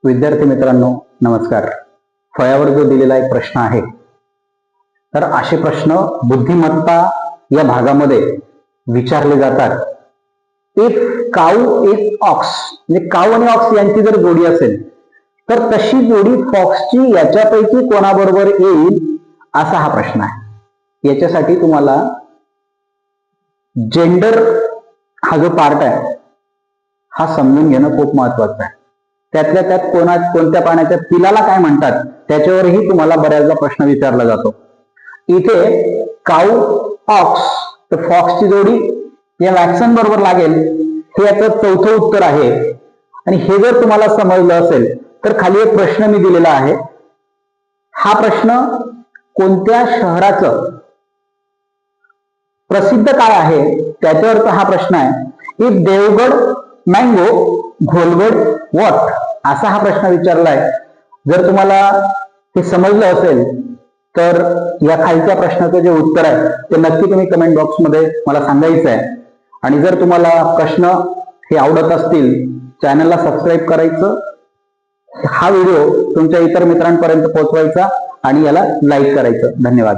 विद्यार्थी मित्रांनो नमस्कार. फळ्यावर जो दिलेला एक प्रश्न आहे, तर असे प्रश्न बुद्धिमत्ता या भागामध्ये विचारले जातात. इफ काऊ इज ऑक्स, म्हणजे काऊ आणि ऑक्स यांची जर जोडी असेल तर तशी जोडी फॉक्सची याच्यापैकी कोणाबरोबर येईल, असा हा प्रश्न आहे. याच्यासाठी तुम्हाला जेंडर हा जो पार्ट आहे हा समजून घेणं खूप महत्वाचं आहे. त्यातल्या त्यात कोणत्या प्राण्याच्या पिलाला काय म्हणतात त्याच्यावरही तुम्हाला बऱ्याचदा प्रश्न विचारला जातो. इथे काऊ ऑक्स तर फॉक्सची जोडी या वॅक्सन बरोबर लागेल, हे याचं चौथं उत्तर आहे. आणि हे जर तुम्हाला समजलं असेल तर खाली एक प्रश्न मी दिलेला आहे. हा प्रश्न कोणत्या शहराचं प्रसिद्ध काय आहे त्याच्यावरचा हा प्रश्न आहे. इफ देवगड मँगो घोलगड व्हॉट, असा हा प्रश्न विचारलाय. जर तुम्हाला हे समजलं असेल तर या खालच्या प्रश्नाचं जे उत्तर आहे ते नक्की तुम्ही कमेंट बॉक्समध्ये मला सांगायचं आहे. आणि जर तुम्हाला प्रश्न हे आवडत असतील, चॅनलला सबस्क्राईब करायचं, हा व्हिडिओ तुमच्या इतर मित्रांपर्यंत पोहोचवायचा आणि याला लाईक करायचं. धन्यवाद.